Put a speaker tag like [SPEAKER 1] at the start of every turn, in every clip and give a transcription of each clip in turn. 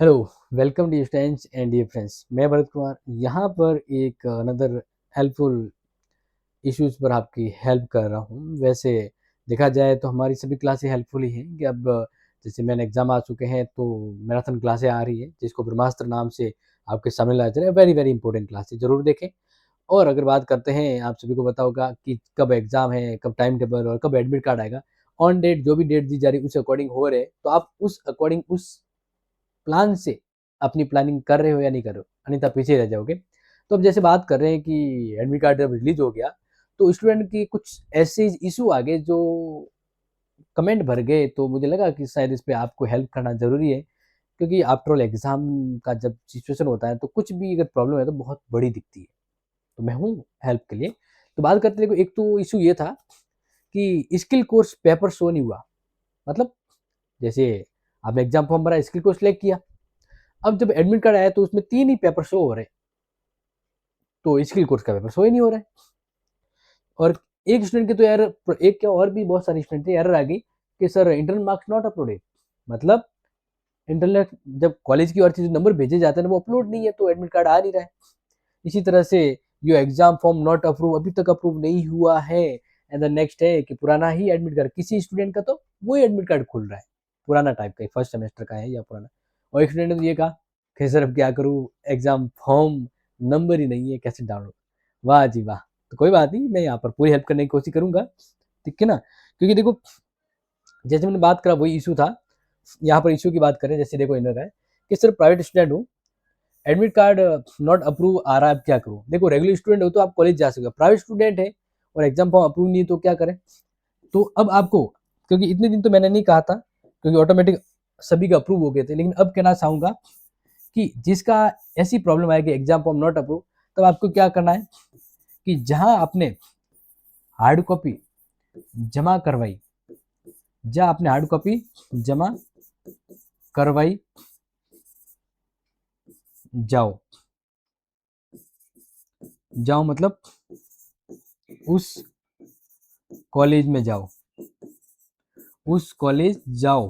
[SPEAKER 1] Hello, welcome dear students and dear friends. मैं भरत कुमार यहाँ पर एक अनदर हेल्पफुल इश्यूज पर आपकी हेल्प कर रहा हूँ। वैसे देखा जाए तो हमारी सभी क्लासें हेल्पफुल ही हैं कि अब जैसे मैंने एग्जाम आ चुके हैं तो मैराथन क्लासें आ रही है जिसको ब्रह्मास्त्र नाम से आपके सामने लाया जा रहा है। वेरी वेरी इंपॉर्टेंट क्लासेस ज़रूर देखें। और अगर बात करते हैं, आप सभी को पता होगा कि कब एग्जाम है, कब टाइम टेबल और कब एडमिट कार्ड आएगा। ऑन डेट जो भी डेट दी जा रही है उस अकॉर्डिंग हो रहे हैं, तो आप उस अकॉर्डिंग उस प्लान से अपनी प्लानिंग कर रहे हो या नहीं कर रहे हो, अन्यथा पीछे रह जाओगे। तो अब जैसे बात कर रहे हैं कि एडमिट कार्ड जब रिलीज हो गया तो स्टूडेंट की कुछ ऐसे इशू आ गए जो कमेंट भर गए, तो मुझे लगा कि शायद इस पे आपको हेल्प करना ज़रूरी है, क्योंकि आफ्टर ऑल एग्ज़ाम का जब सिचुएशन होता है तो कुछ भी अगर प्रॉब्लम है तो बहुत बड़ी दिखती है। तो मैं हूँ हेल्प के लिए। तो बात करते हैं, देखो एक तो इशू ये था कि स्किल कोर्स पेपर शो नहीं हुआ। मतलब जैसे आपने एग्जाम फॉर्म भरा, स्किल कोर्स सिलेक्ट किया, अब जब एडमिट कार्ड आया तो उसमें 3 ही पेपर शो हो रहे हैं, तो स्किल कोर्स का पेपर शो ही नहीं हो रहा है। और एक स्टूडेंट के तो यार, एक क्या और भी बहुत सारे स्टूडेंट थे, एरर आ गई कि sir internal marks not uploaded. मतलब इंटरनल जब कॉलेज की और चीज नंबर भेजे जाते हैं वो अपलोड नहीं है, तो एडमिट कार्ड आ नहीं रहा है। इसी तरह से यो एग्जाम फॉर्म नॉट अप्रूव, अभी तक अप्रूव नहीं हुआ है। एंड द नेक्स्ट है कि पुराना ही एडमिट कार्ड, किसी स्टूडेंट का तो वही एडमिट कार्ड खुल रहा है, पुराना टाइप का, फर्स्ट सेमेस्टर का है या पुराना। और एक स्टूडेंट ने तो ये कहा कि सर अब क्या करूँ, एग्जाम फॉर्म नंबर ही नहीं है, कैसे डाउनलोड। वाह जी वाह। तो कोई बात नहीं, मैं यहाँ पर पूरी हेल्प करने की कोशिश करूंगा, ठीक है ना। क्योंकि देखो, जैसे मैंने बात करा वही इशू था। यहाँ पर इशू की बात करें, जैसे देखो इनर है कि सर प्राइवेट स्टूडेंट हूँ, एडमिट कार्ड नॉट अप्रूव आ रहा है, अब क्या करूँ। देखो रेगुलर स्टूडेंट हो तो आप कॉलेज जा सकते हो, प्राइवेट स्टूडेंट है और एग्जाम फॉर्म अप्रूव नहीं है तो क्या करें। तो अब आपको, क्योंकि इतने दिन तो मैंने नहीं कहा था, क्योंकि ऑटोमेटिक सभी का अप्रूव हो गए थे, लेकिन अब कहना चाहूंगा कि जिसका ऐसी प्रॉब्लम आएगी एग्जाम फॉर्म नॉट अप्रूव, तब आपको क्या करना है कि जहां आपने हार्ड कॉपी जमा करवाई, जहां आपने हार्ड कॉपी जमा करवाई, जाओ। जाओ मतलब उस कॉलेज में जाओ, उस कॉलेज जाओ,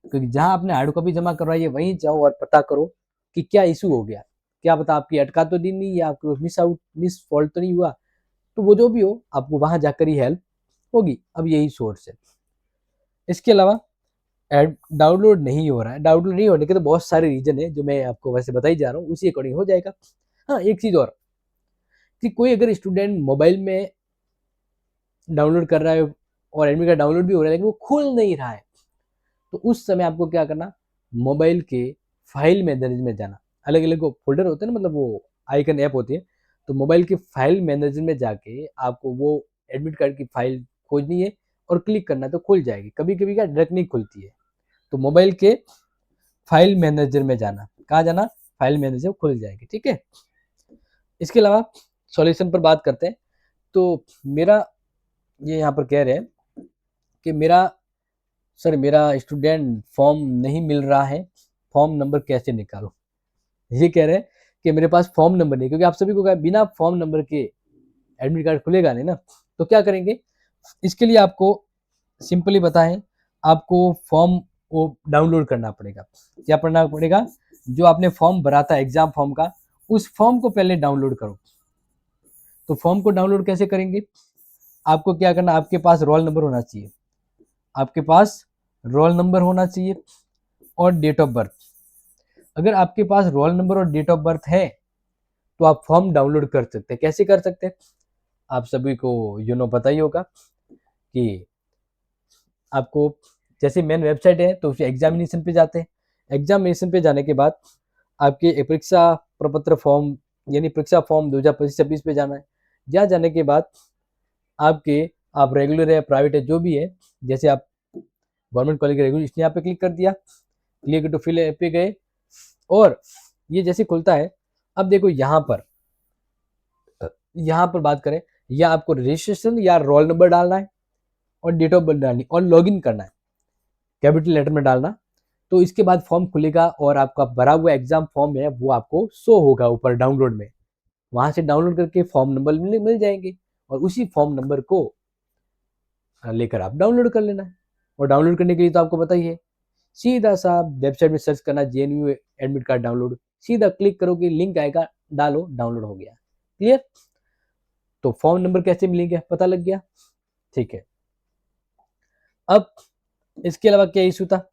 [SPEAKER 1] क्योंकि जहां आपने हार्ड कॉपी जमा करवाई है वहीं जाओ और पता करो कि क्या इशू हो गया। क्या पता आपकी अटका तो दिन नहीं, या आपको मिस फॉल्ट तो नहीं हुआ। तो वो जो भी हो, आपको वहां जाकर ही हेल्प होगी। अब यही सोर्स है। इसके अलावा डाउनलोड नहीं हो रहा है, डाउनलोड नहीं होने के तो बहुत सारे रीजन है जो मैं आपको वैसे बता ही जा रहा हूँ, उसी अकॉर्डिंग हो जाएगा। हाँ, एक चीज और, कि कोई अगर स्टूडेंट मोबाइल में डाउनलोड कर रहा है और एडमिट कार्ड डाउनलोड भी हो रहा है लेकिन वो खुल नहीं रहा है, तो उस समय आपको क्या करना, मोबाइल के फाइल मैनेजर में जाना। अलग अलग फोल्डर होते हैं ना, मतलब वो आइकन ऐप होती है। तो मोबाइल के फाइल मैनेजर में जाके आपको वो एडमिट कार्ड की फाइल खोजनी है और क्लिक करना, तो खुल जाएगी। कभी कभी क्या डायरेक्ट नहीं खुलती है, तो मोबाइल के फाइल मैनेजर में जाना। कहाँ जाना, फाइल मैनेजर, खुल जाएगी, ठीक है। इसके अलावा सॉल्यूशन पर बात करते हैं। तो मेरा ये यहाँ पर कह रहे हैं कि सर मेरा स्टूडेंट फॉर्म नहीं मिल रहा है, फॉर्म नंबर कैसे निकालो। ये कह रहे हैं कि मेरे पास फॉर्म नंबर नहीं, क्योंकि आप सभी को कहा बिना फॉर्म नंबर के एडमिट कार्ड खुलेगा नहीं ना। तो क्या करेंगे, इसके लिए आपको सिंपली बताएं, आपको फॉर्म को डाउनलोड करना पड़ेगा। क्या करना पड़ेगा, जो आपने फॉर्म भरा था एग्जाम फॉर्म का, उस फॉर्म को पहले डाउनलोड करो। तो फॉर्म को डाउनलोड कैसे करेंगे, आपको क्या करना, आपके पास रोल नंबर होना चाहिए, आपके पास रोल नंबर होना चाहिए और डेट ऑफ बर्थ। अगर आपके पास रोल नंबर और डेट ऑफ बर्थ है तो आप फॉर्म डाउनलोड कर सकते हैं। कैसे कर सकते हैं, आप सभी को पता ही होगा कि आपको, जैसे मेन वेबसाइट है तो उसे एग्जामिनेशन पे जाते हैं। एग्जामिनेशन पे जाने के बाद आपके परीक्षा प्रपत्र फॉर्म, यानी परीक्षा फॉर्म 2025-26 पे जाना है। जहाँ जाने के बाद आपके, आप रेगुलर है प्राइवेट है जो भी है, जैसे आप गवर्नमेंट कॉलेज के रेगुलर, इसने यहाँ पे क्लिक कर दिया, क्लिक टू फिल पे गए, और ये जैसे खुलता है। अब देखो यहाँ पर बात करें, या आपको रजिस्ट्रेशन या रोल नंबर डालना है और डेट ऑफ बर्थ डालनी और लॉगिन करना है, कैपिटल लेटर में डालना। तो इसके बाद फॉर्म खुलेगा और आपका भरा हुआ एग्जाम फॉर्म है वो आपको शो होगा ऊपर डाउनलोड में। वहां से डाउनलोड करके फॉर्म नंबर मिल जाएंगे, और उसी फॉर्म नंबर को लेकर आप डाउनलोड कर लेना है। और डाउनलोड करने के लिए तो आपको पता ही है सीधा सा वेबसाइट में सर्च करना जेएनयू एडमिट कार्ड डाउनलोड, सीधा क्लिक करोगे, लिंक आएगा, डालो, डाउनलोड हो गया। क्लियर? तो फॉर्म नंबर कैसे मिलेंगे पता लग गया, ठीक है। अब इसके अलावा क्या इशू था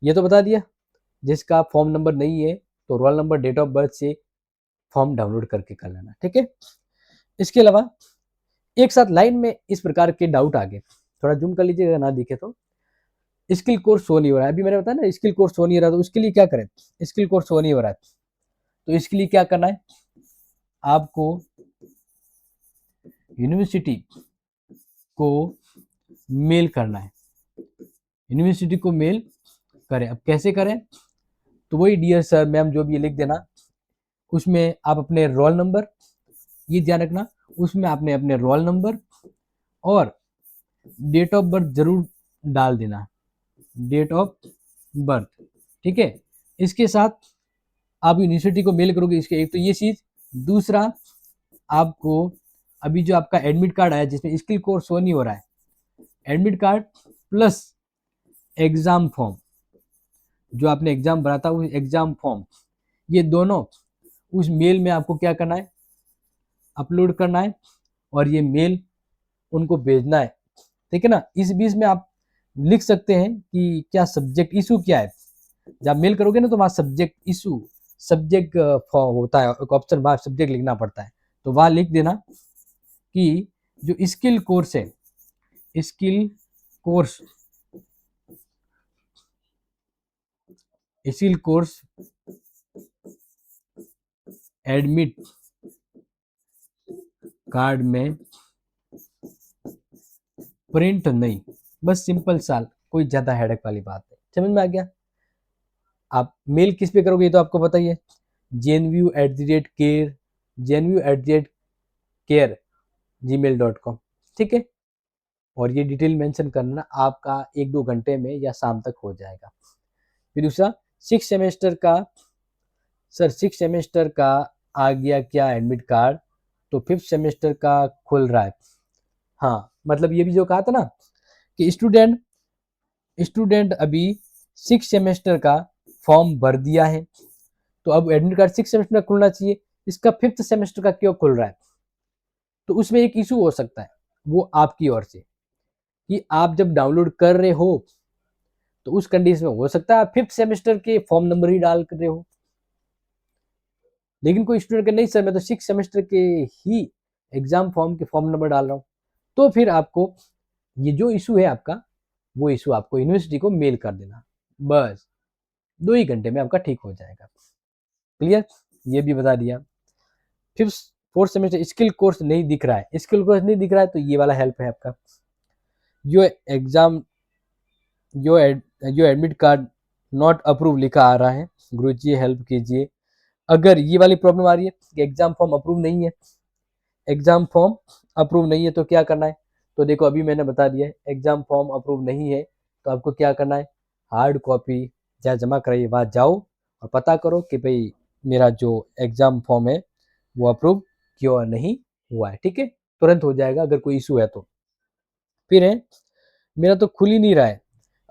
[SPEAKER 1] ये तो बता दिया। जिसका फॉर्म नंबर नहीं है तो roll number date of birth से फॉर्म डाउनलोड करके कर लेना, ठीक है। इसके अलावा एक साथ लाइन में इस प्रकार के डाउट आ गए, थोड़ा जूम कर लीजिएगा ना दिखे तो। स्किल कोर्स शो नहीं हो रहा है, अभी मैंने बताया ना स्किल कोर्स शो नहीं हो रहा, तो उसके लिए क्या करें, स्किल कोर्स शो नहीं हो रहा है तो इसके लिए क्या करना है, आपको यूनिवर्सिटी को मेल करना है, यूनिवर्सिटी को मेल करें। अब कैसे करें, तो वही डियर सर मैम जो भी लिख देना, उसमें आप अपने रोल नंबर, ये ध्यान रखना, उसमें आपने अपने रोल नंबर और डेट ऑफ बर्थ जरूर डाल देना, डेट ऑफ बर्थ, ठीक है। इसके साथ आप यूनिवर्सिटी को मेल करोगे, इसके एक तो ये चीज, दूसरा आपको अभी जो आपका एडमिट कार्ड आया जिसमें स्किल कोर्स शो नहीं हो रहा है, admit card plus exam form, जो आपने एग्जाम भरा था वो एग्जाम फॉर्म, ये दोनों उस मेल में आपको क्या करना है, अपलोड करना है और ये मेल उनको भेजना है, ठीक है ना। इस बीच में आप लिख सकते हैं कि क्या सब्जेक्ट इशू क्या है, जब मेल करोगे ना तो वहाँ सब्जेक्ट इशू, सब्जेक्ट होता है, एक ऑप्शन वहाँ सब्जेक्ट लिखना पड़ता है, तो वहाँ लिख देना कि जो स्किल कोर्स है, skill course, skill course admit card में प्रिंट नहीं, बस सिंपल सा, कोई ज्यादा हेडेक वाली बात है, समझ में आ गया। आप मेल किस पे करोगे ये तो आपको पता ही है, jnu@care, jnu@care gmail.com, ठीक है। और ये डिटेल मेंशन करना, आपका 1-2 घंटे में या शाम तक हो जाएगा। फिर दूसरा 6 सेमेस्टर का, सर 6 सेमेस्टर का आ गया क्या एडमिट कार्ड, तो 5th सेमेस्टर का खुल रहा है। हाँ मतलब ये भी जो कहा था ना कि स्टूडेंट अभी 6 सेमेस्टर का फॉर्म भर दिया है, तो अब एडमिट कार्ड 6 सेमेस्टर का खुलना चाहिए, इसका 5th सेमेस्टर का क्यों खुल रहा है, तो उसमें एक इशू हो सकता है, वो आपकी ओर से कि आप जब डाउनलोड कर रहे हो तो उस कंडीशन में हो सकता है आप 5th सेमेस्टर के फॉर्म नंबर ही डाल कर रहे हो, लेकिन कोई स्टूडेंट का नहीं सर मैं तो 6 सेमेस्टर के ही एग्जाम फॉर्म के फॉर्म नंबर डाल रहा हूँ, तो फिर आपको ये जो इशू है आपका, वो इशू आपको यूनिवर्सिटी को मेल कर देना, बस 2 ही घंटे में आपका ठीक हो जाएगा। क्लियर, ये भी बता दिया। 4th सेमेस्टर स्किल कोर्स नहीं दिख रहा है, स्किल कोर्स नहीं दिख रहा है तो ये वाला हेल्प है आपका, जो एग्जाम जो एडमिट कार्ड नॉट अप्रूव लिखा आ रहा है, गुरुजी हेल्प कीजिए। अगर ये वाली प्रॉब्लम आ रही है कि एग्जाम फॉर्म अप्रूव नहीं है, एग्जाम फॉर्म अप्रूव नहीं है तो क्या करना है, तो देखो अभी मैंने बता दिया है, एग्जाम फॉर्म अप्रूव नहीं है तो आपको क्या करना है, हार्ड कॉपी जहाँ जमा कराइए वहाँ जाओ और पता करो कि भाई मेरा जो एग्जाम फॉर्म है वो अप्रूव क्यों नहीं हुआ है, ठीक है, तुरंत हो जाएगा अगर कोई इशू है तो। फिर है मेरा तो खुल ही नहीं रहा है,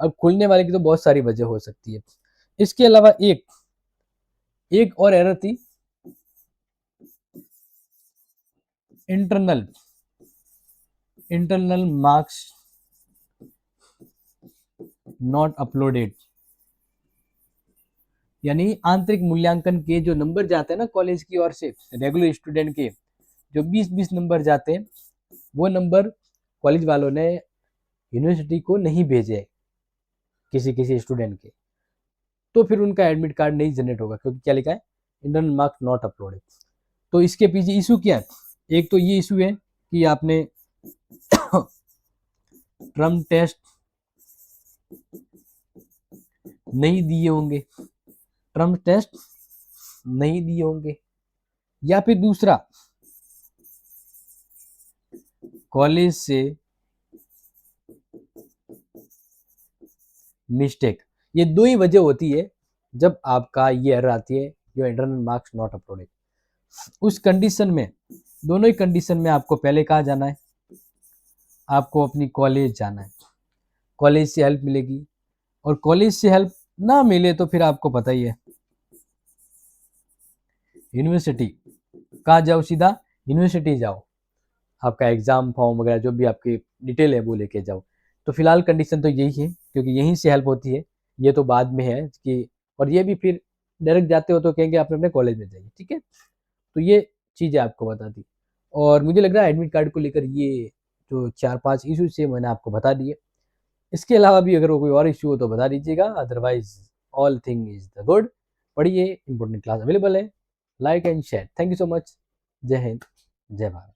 [SPEAKER 1] अब खुलने वाले की तो बहुत सारी वजह हो सकती है। इसके अलावा एक और एरर थी, इंटरनल मार्क्स नॉट अपलोडेड, यानी आंतरिक मूल्यांकन के जो नंबर जाते हैं ना कॉलेज की ओर से रेगुलर स्टूडेंट के, जो 20-20 नंबर जाते हैं, वो नंबर कॉलेज वालों ने यूनिवर्सिटी को नहीं भेजे किसी किसी स्टूडेंट के, तो फिर उनका एडमिट कार्ड नहीं जनरेट होगा, क्योंकि क्या लिखा है, इंटरनल मार्क्स नॉट अपलोडेड। तो इसके पीछे इशू क्या है, एक तो ये इशू है कि आपने ट्रम टेस्ट नहीं दिए होंगे, ट्रम टेस्ट नहीं दिए होंगे, या फिर दूसरा कॉलेज से मिस्टेक, ये दो ही वजह होती है जब आपका ये एरर आती है जो इंटरनल मार्क्स नॉट अपलोडेड। उस कंडीशन में, दोनों ही कंडीशन में आपको पहले कहाँ जाना है, आपको अपनी कॉलेज जाना है, कॉलेज से हेल्प मिलेगी, और कॉलेज से हेल्प ना मिले तो फिर आपको पता ही है, यूनिवर्सिटी कहाँ जाओ, सीधा यूनिवर्सिटी जाओ, आपका एग्ज़ाम फॉर्म वगैरह जो भी आपकी डिटेल है वो लेके जाओ। तो फिलहाल कंडीशन तो यही है, क्योंकि यहीं से हेल्प होती है, ये तो बाद में है कि, और ये भी फिर डायरेक्ट जाते हो तो कहेंगे आप अपने कॉलेज में जाइए, ठीक है। तो ये चीज़ें आपको बता दी, और मुझे लग रहा है एडमिट कार्ड को लेकर ये जो 4-5 इश्यूज़ थे मैंने आपको बता दिए। इसके अलावा भी अगर कोई और इश्यू हो तो बता दीजिएगा, otherwise all thing is the good. पढ़िए, इम्पोर्टेंट क्लास अवेलेबल है। Like and share. Thank you so much. जय हिंद, जय भारत।